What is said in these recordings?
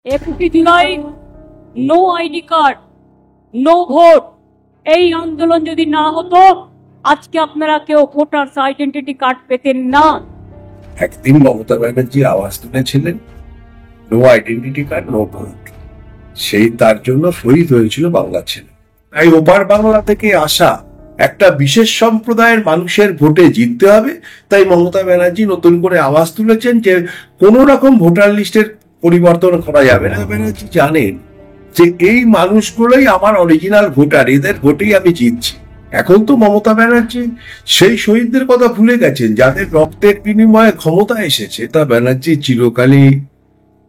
21 July no ID card no vote এই আন্দোলন যদি না হতো আজকে আপনারা কেউ ভোটার আইডেন্টিটি কার্ড পেতেন না। একদিন মমতা ব্যানার্জি আওয়াজ তুলেছিলেন no identity card no vote, সেই তার জন্য শহীদ হয়েছিল বাংলা ছেলে। তাই ওপার বাংলা থেকে আসা একটা বিশেষ সম্প্রদায়ের মানুষের ভোটে জিততে হবে, তাই মমতা ব্যানার্জি নতুন করে আওয়াজ তুলেছেন যে কোনো রকম ভোটার লিস্টের পরিবর্তন করা যাবে না। ব্যানার্জি জানেন যে এই মানুষগুলোই আমার অরিজিনাল ভোটার, এদের ভোটেই আমি জিতছি। এখন তো মমতা ব্যানার্জি সেই শহীদদের কথা ভুলে গেছেন যাদের রক্তের বিনিময়ে ক্ষমতা এসেছে। তা ব্যানার্জি চিরকালই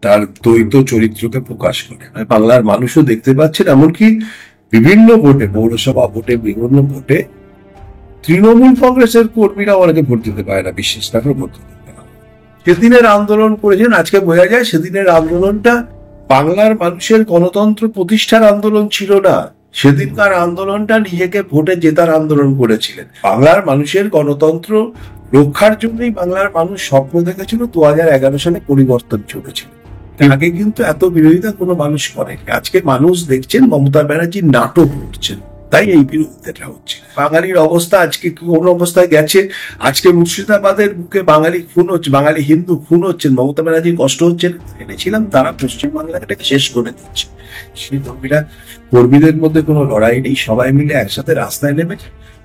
তার দ্বৈত চরিত্রকে প্রকাশ করে। বাংলার মানুষও দেখতে পাচ্ছেন, এমনকি বিভিন্ন ভোটে, পৌরসভা ভোটে, বিভিন্ন ভোটে তৃণমূল কংগ্রেসের কর্মীরা অনেকে ভোট দিতে পারে না, বিশ্বাস না করে ভোট দিতে পারে না। সেদিনের আন্দোলন করেছেন, আজকে বোঝা যায় সেদিনের আন্দোলনটা বাংলার মানুষের গণতন্ত্র প্রতিষ্ঠার আন্দোলন ছিল না। সেদিনকার আন্দোলনটা নিজেকে ভোটে জেতার আন্দোলন করেছিলেন। বাংলার মানুষের গণতন্ত্র রক্ষার জন্যই বাংলার মানুষ স্বপ্ন দেখেছিল 2011 সালে পরিবর্তন চলেছিল। আগে কিন্তু এত বিরোধিতা কোনো মানুষ করেনি। আজকে মানুষ দেখছেন মমতা ব্যানার্জি নাটক করছেন, তাই এই বিরোধিতাটা হচ্ছে। বাঙালির অবস্থা আজকে কোন অবস্থায় গেছে, আজকে মুর্শিদাবাদের বুকে বাঙালি খুন হচ্ছে, বাঙালি হিন্দু খুন হচ্ছেন, মমতা ব্যানার্জির কষ্ট হচ্ছে। এনেছিলাম তারা পশ্চিমবাংলাটাকে শেষ করে দিচ্ছে। সেই কর্মীদের মধ্যে কোনো লড়াই নেই, সবাই মিলে একসাথে রাস্তায় নেমে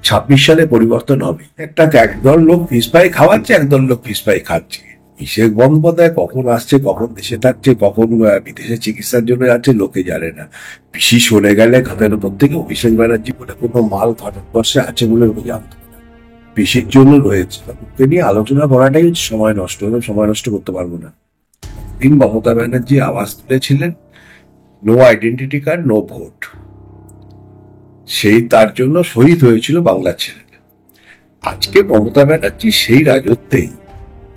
26 সালে পরিবর্তন হবে। একটা একদল লোক ফিস পাই খাওয়াচ্ছে, একদল লোক ফিস পাই খাচ্ছে। অভিষেক বন্দ্যোপাধ্যায় কখন আসছে, কখন দেশে থাকছে, কখন বিদেশে চিকিৎসার জন্য যাচ্ছে লোকে জানে না। পিসি সরে গেলে খাতের উপর থেকে অভিষেক ব্যানার্জি বলে কোনো মাল ভারতবর্ষে আছে বলে ওকে জানতো না, পিসির জন্য রয়েছে। ওকে নিয়ে আলোচনা করাটাই সময় নষ্ট, সময় নষ্ট করতে পারবো না। দিন মমতা ব্যানার্জি আওয়াজ তুলেছিলেন no identity card no vote, সেই তার জন্য শহীদ হয়েছিল বাংলা ছেলে। আজকে মমতা ব্যানার্জি সেই রাজত্বেই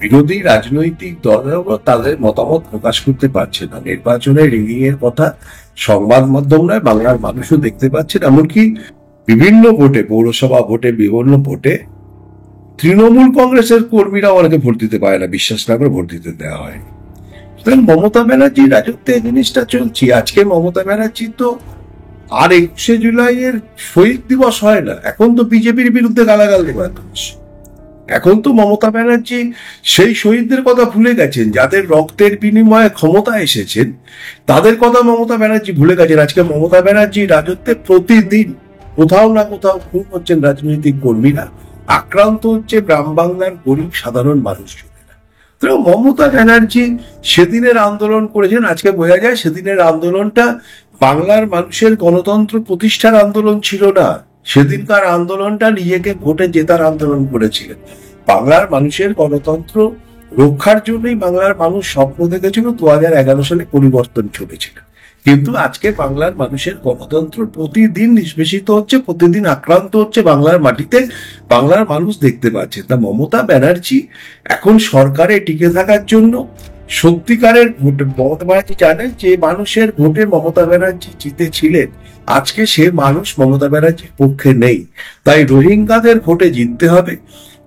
বিরোধী রাজনৈতিক দলরা তাদের মতামত প্রকাশ করতে পারছে না। নির্বাচনে রিগিং এর কথা সংবাদ মাধ্যম নয়, বাংলার মানুষও দেখতে পাচ্ছেন। এমনকি বিভিন্ন ভোটে, পৌরসভা ভোটে, বিভিন্ন ভোটে তৃণমূল কংগ্রেসের কর্মীরা অনেকে ভোট দিতে পারে না, বিশ্বাস না করে ভোট দিতে দেওয়া হয়। সুতরাং মমতা ব্যানার্জির রাজত্বে এই জিনিসটা চলছে। আজকে মমতা ব্যানার্জি তো আর 21শে জুলাইয়ের শহীদ দিবস হয় না, এখন তো বিজেপির বিরুদ্ধে গালাগাল দেওয়ার দিবস। এখন তো মমতা ব্যানার্জি সেই শহীদদের কথা ভুলে গেছেন যাদের রক্তের বিনিময়ে ক্ষমতা এসেছেন, তাদের কথা মমতা ব্যানার্জি ভুলে গেছেন। আজকে মমতা ব্যানার্জির রাজত্বে প্রতিদিন কোথাও না কোথাও খুন হচ্ছেন রাজনৈতিক কর্মীরা, আক্রান্ত হচ্ছে গ্রাম বাংলার গরিব সাধারণ মানুষজনেরা। তো মমতা ব্যানার্জি সেদিনের আন্দোলন করেছেন, আজকে বোঝা যায় সেদিনের আন্দোলনটা বাংলার মানুষের গণতন্ত্র প্রতিষ্ঠার আন্দোলন ছিল না। সেদিনকার আন্দোলনটা নিজেকে ভোটে জেতার আন্দোলন করেছিলেন। বাংলার মানুষের গণতন্ত্র রক্ষার জন্যই বাংলার মানুষ স্বপ্ন দেখেছিল 2011 সালে পরিবর্তন চলেছিল। কিন্তু আজকে বাংলার মানুষের গণতন্ত্র প্রতিদিন নিষ্পেষিত হচ্ছে, প্রতিদিন আক্রান্ত হচ্ছে বাংলার মাটিতে, বাংলার মানুষ দেখতে পাচ্ছে। তা মমতা ব্যানার্জি এখন সরকারে টিকে থাকার জন্য সত্যিকারের ভোট, মমতা ব্যানার্জি জানেন যে মানুষের ভোটে মমতা ব্যানার্জি জিতেছিলেন, আজকে সে মানুষ মমতা ব্যানার্জির পক্ষে নেই। তাই রোহিঙ্গাদের ভোটে জিততে হবে,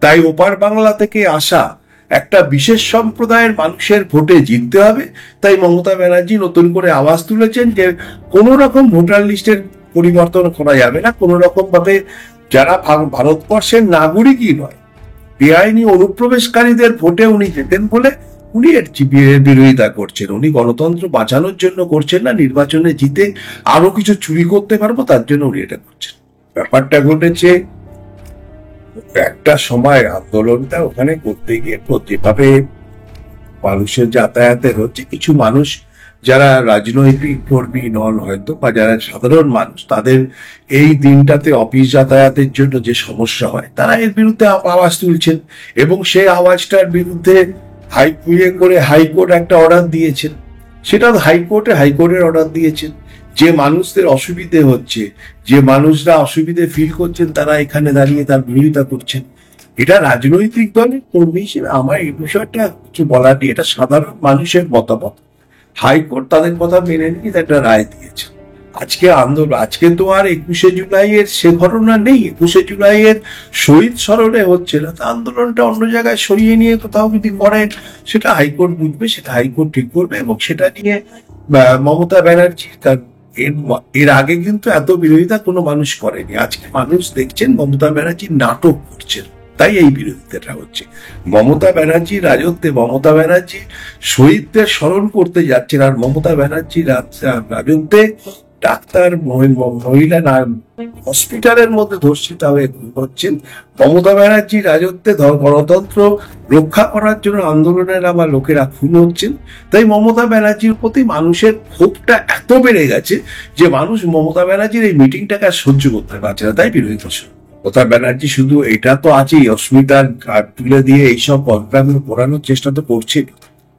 তাই ওপার বাংলা থেকে আসা একটা বিশেষ সম্প্রদায়ের মানুষের ভোটে জিততে হবে। তাই মমতা ব্যানার্জি নতুন করে আওয়াজ তুলেছেন যে কোনো রকম ভোটার লিস্টের পরিবর্তন করা যাবে না। কোনো রকম ভাবে যারা ভারতবর্ষের নাগরিকই নয়, বেআইনি অনুপ্রবেশকারীদের ভোটে উনি যেতেন বলে উনি এর বিরোধিতা করছেন। উনি গণতন্ত্র বাঁচানোর জন্য করছেন না, নির্বাচনে জিতে আরো কিছু চুরি করতে পারবো তার জন্য উনি এটা করছেন। ব্যাপারটা ঘটেছে একটা সময় আন্দোলনটা ওখানে করতে গিয়ে যেভাবে মানুষের যাতায়াতের হচ্ছে, কিছু মানুষ যারা রাজনৈতিক কর্মী নন হয়তো বা যারা সাধারণ মানুষ, তাদের এই দিনটাতে অফিস যাতায়াতের জন্য যে সমস্যা হয়, তারা এর বিরুদ্ধে আওয়াজ তুলছেন এবং সেই আওয়াজটার বিরুদ্ধে হাইকোর্ট একটা অর্ডার দিয়েছেন। সেটা হাইকোর্টের অর্ডার দিয়েছেন। যে মানুষদের অসুবিধে হচ্ছে, যে মানুষরা অসুবিধে ফিল করছেন, তারা এখানে দাঁড়িয়ে তার বিরোধিতা করছেন। এটা রাজনৈতিক দলের কর্মী হিসেবে আমার এই বিষয়টা কিছু বলার নেই, এটা সাধারণ মানুষের মতামত। হাইকোর্ট তাদের কথা মেনে নিয়ে একটা রায় দিয়েছে। আজকে আজকে তো আর 21শে জুলাইয়ের সে ঘটনা নেই। 21শে জুলাইয়ের শহীদ স্মরণে হচ্ছে না, তা আন্দোলনটা অন্য জায়গায় সরিয়ে নিয়ে কোথাও যদি করেন, সেটা হাইকোর্ট বুঝবে, সেটা হাইকোর্ট ঠিক করবে এবং সেটা নিয়ে মমতা ব্যানার্জি এর আগে কিন্তু এত বিরোধিতা কোনো মানুষ করেনি। আজকে মানুষ দেখছেন মমতা ব্যানার্জি নাটক করছেন, তাই এই বিরোধিতাটা হচ্ছে। মমতা ব্যানার্জির রাজত্বে মমতা ব্যানার্জি শহীদদের স্মরণ করতে যাচ্ছেন, আর মমতা ব্যানার্জির রাজত্বে ডাক্তার মহিলা হসপিটালের মধ্যে ধর্ষিতা হয়ে হচ্ছেন। মমতা ব্যানার্জির রাজত্বে গণতন্ত্র রক্ষা করার জন্য আন্দোলনের আমার লোকেরা খুন হচ্ছেন। তাই মমতা ব্যানার্জির প্রতি মানুষের ক্ষোভটা এত বেড়ে গেছে যে মানুষ মমতা ব্যানার্জির এই মিটিংটাকে আর সহ্য করতে পারছে না, তাই বিরোধিতা শুরু। মমতা ব্যানার্জি শুধু এটা তো আছেই, অস্মিতার কার্ড তুলে দিয়ে এইসব প্রোগ্রামে করানোর চেষ্টা তো করছে।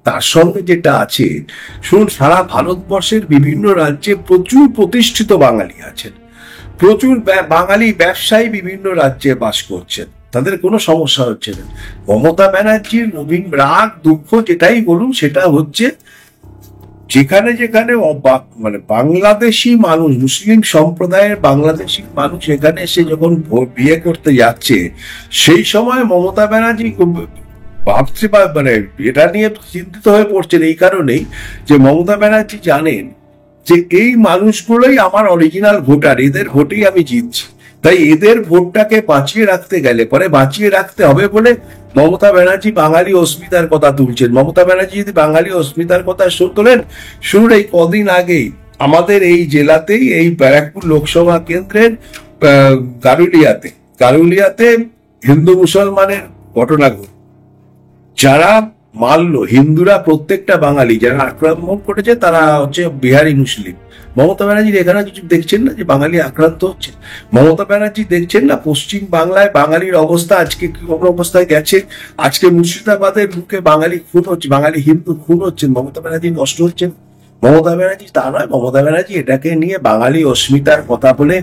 তার সঙ্গে যেটা আছে, শুনুন, সারা ভারতবর্ষের বিভিন্ন রাজ্যে প্রচুর প্রতিষ্ঠিত বাঙালি আছেন, প্রচুর বাঙালি ব্যবসায়ী বিভিন্ন রাজ্যে বাস করছেন, তাদের কোনো সমস্যা হচ্ছে না। মমতা ব্যানার্জির নবীন রাগ দুঃখ যেটাই বলুন, সেটা হচ্ছে যেখানে যেখানে মানে বাংলাদেশি মানুষ, মুসলিম সম্প্রদায়ের বাংলাদেশি মানুষ এখানে এসে যখন বিয়ে করতে যাচ্ছে, সেই সময় মমতা ব্যানার্জি ভাবছে বা মানে এটা নিয়ে চিন্তিত হয়ে পড়ছেন এই কারণেই যে মমতা ব্যানার্জি জানেন যে এই মানুষগুলোই আমার অরিজিনাল ভোটার, এদের ভোটেই আমি জিতছি। তাই এদের ভোটটাকে বাঁচিয়ে রাখতে গেলে পরে বাঁচিয়ে রাখতে হবে বলে মমতা ব্যানার্জি বাঙালি অস্মিতার কথা তুলছেন। মমতা ব্যানার্জি যদি বাঙালি অস্মিতার কথা তোলেন, শুনুন, এই কদিন আগেই আমাদের এই জেলাতেই, এই ব্যারাকপুর লোকসভা কেন্দ্রের গারুলিয়াতে হিন্দু মুসলমানের ঘটনা ঘটে। যারা মারল হিন্দুরা প্রত্যেকটা বাঙালি, যারা আক্রমণ করেছে তারা হচ্ছে বিহারি মুসলিম। মমতা ব্যানার্জি এখানে কিছু দেখছেন না যে বাঙালি আক্রান্ত হচ্ছে? মমতা ব্যানার্জি দেখছেন না পশ্চিম বাংলায় বাঙালির অবস্থা আজকে কোন অবস্থায় গেছে? আজকে মুর্শিদাবাদের মুখে বাঙালি খুন হচ্ছে, বাঙালি হিন্দু খুন হচ্ছেন, মমতা ব্যানার্জি নষ্ট হচ্ছেন। মমতা ব্যানার্জি তা নয়, মমতা ব্যানার্জি এটাকে নিয়ে বাঙালি অস্মিতার কথা বলে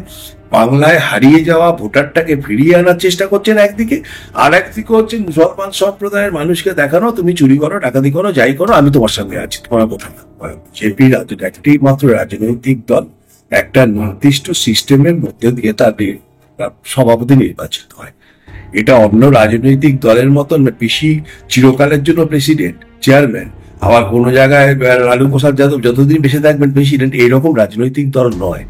বাংলায় হারিয়ে যাওয়া ভোটারটাকে ফিরিয়ে আনার চেষ্টা করছেন একদিকে, আর একদিকে হচ্ছে মুসলমান সম্প্রদায়ের মানুষকে দেখানো, তুমি চুরি করো, ডাকাতি করো, যাই করো, আমি তোমার সঙ্গে আছি, তোমার কথা না। বিজেপি একটি মাত্র রাজনৈতিক দল, একটা নির্দিষ্ট সিস্টেমের মধ্যে দিয়ে তার সভাপতি নির্বাচিত হয়। এটা অন্য রাজনৈতিক দলের মতন পিসি চিরকালের জন্য প্রেসিডেন্ট, চেয়ারম্যান, আবার কোনো জায়গায় লালু প্রসাদ যাদব যতদিন বেঁচে থাকবেন প্রেসিডেন্ট, এইরকম রাজনৈতিক দল নয়।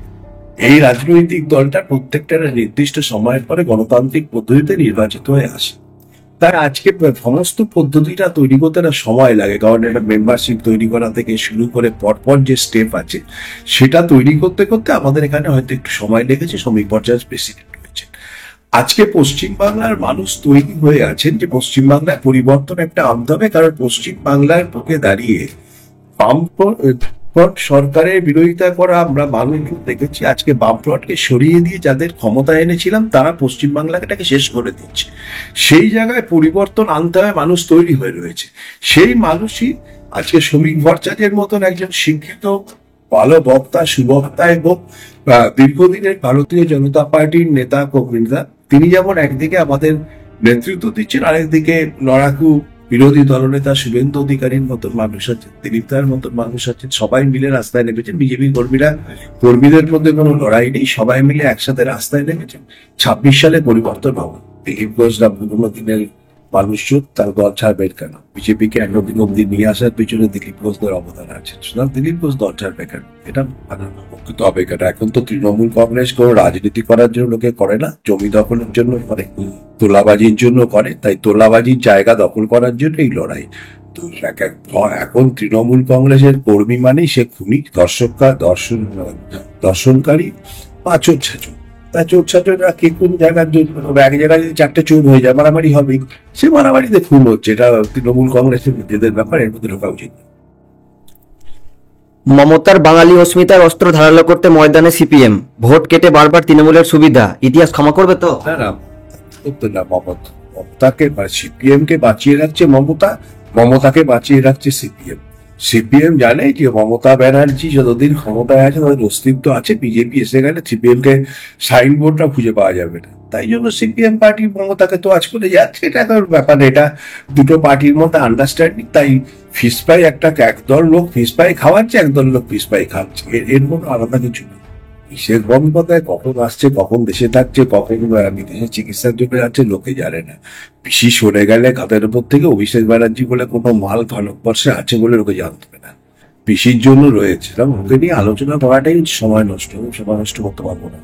এই রাজনৈতিক দলটা প্রত্যেকটা নির্দিষ্ট সময়ের পরে গণতান্ত্রিক পদ্ধতিতে নির্বাচিত হয়ে আসে। তাই আজকে সমস্ত পদ্ধতিটা তৈরি করতে একটা সময় লাগে, কারণ একটা মেম্বারশিপ তৈরি করা থেকে শুরু করে পরপর যে স্টেপ আছে সেটা তৈরি করতে করতে আমাদের এখানে হয়তো একটু সময় লেগেছে। শ্রমিক পর্যায়ের প্রেসিডেন্ট হয়েছে। আজকে পশ্চিমবাংলার মানুষ তৈরি হয়ে আছেন যে পশ্চিমবাংলায় পরিবর্তন একটা আনতে হবে, কারণ পশ্চিমবাংলার বুকে দাঁড়িয়ে বামফ্রন্ট সরকারের বিরোধিতা করা আমরা মানুষ দেখেছি। আজকে বামফ্রন্টকে সরিয়ে দিয়ে যাদের ক্ষমতা এনেছিলাম তারা পশ্চিমবাংলাটাকে শেষ করে দিচ্ছে। সেই জায়গায় পরিবর্তন আনতে হবে, মানুষ তৈরি হয়ে রয়েছে। সেই মানুষই আজকে শ্রমিক ভট্টাচার্যের মতন একজন শিক্ষিত ভালো বক্তা, সুবক্তা এবং দীর্ঘদিনের ভারতীয় জনতা পার্টির নেতা কর্মীরা, তিনি যেমন একদিকে আমাদের নেতৃত্ব দিচ্ছেন, আরেকদিকে লড়াকু বিরোধী দলনেতা শুভেন্দু অধিকারীর মতন মানুষ আছেন, দিলীপ দার মতন মানুষ আছেন, সবাই মিলে রাস্তায় নেমেছেন। বিজেপি কর্মীদের মধ্যে কোনো লড়াই নেই, সবাই মিলে একসাথে রাস্তায় নেমেছেন। 26 সালে পরিবর্তন হবে। দিলীপ ঘোষরা পুরোনো দিনের মানুষজন, তার দল ছাড়বেন কেন? বিজেপিকে একদিন অব্দি নিয়ে আসার পিছনে দিলীপ ঘোষদের অবদান আছে, সুতরাং দিলীপ ঘোষ দল ছাড়বে কেন? এটা হবে কেন? এখন তো তৃণমূল কংগ্রেস কোনো রাজনীতি করার জন্য লোকে করে না, জমি দখলের জন্য করে, তোলাবাজির জন্য করে। তাই তোলাবাজির জায়গা দখল করার জন্য এই লড়াই। তো এখন তৃণমূল কংগ্রেসের কর্মী মানেই সে খুনি, দর্শনকারী, চোর ছাচর। তা চোর ছাচররা কে কোন জায়গার জন্য? এক জায়গায় যদি 4টে চোর হয়ে যায়, মারামারি হবে, সে মারামারিতে খুন হচ্ছে। এটা তৃণমূল কংগ্রেসের নিজেদের ব্যাপার, এর মধ্যে ঢোকা উচিত। মমতার বাঙালি অস্মিতার অস্ত্র ধারালো করতে ময়দানে সিপিএম, ভোট কেটে বারবার তৃণমূলের সুবিধা, ইতিহাস ক্ষমা করবে তো? না, মমতাকে সিপিএম কে বাঁচিয়ে রাখছে মমতাকে বাঁচিয়ে রাখছে সিপিএম। সিপিএম জানে যে মমতা ব্যানার্জি যতদিন ক্ষমতায় আছে তাদের অস্তিত্ব আছে, বিজেপি এসে গেলে সিপিএম কে সাইনবোর্ডটা খুঁজে পাওয়া যাবে না। তাই জন্য সিপিএম পার্টি মমতাকে তো আজ করে যাচ্ছে। এটা একটা ব্যাপার, এটা দুটো পার্টির মধ্যে আন্ডারস্ট্যান্ডিং। তাই ফিস পাই একদল লোক ফিস পাই খাওয়াচ্ছে, একদল লোক ফিস পাই খাচ্ছে, এর কোনো আলাদা কিছু নেই। বিশেষ বন্দ্যোপাধ্যায় কখন আসছে, কখন দেশে থাকছে, কখন বিদেশে চিকিৎসার জন্য যাচ্ছে, লোকে জানে না। পিসি সরে গেলে কাদের উপর থেকে অভিষেক ব্যানার্জি বলে কোনো মাল ভারতবর্ষে আছে বলে লোকে জানতে না। পিসির জন্য রয়েছে, ওকে নিয়ে আলোচনা করাটাই সময় নষ্ট, সময় নষ্ট করতে পারবো না।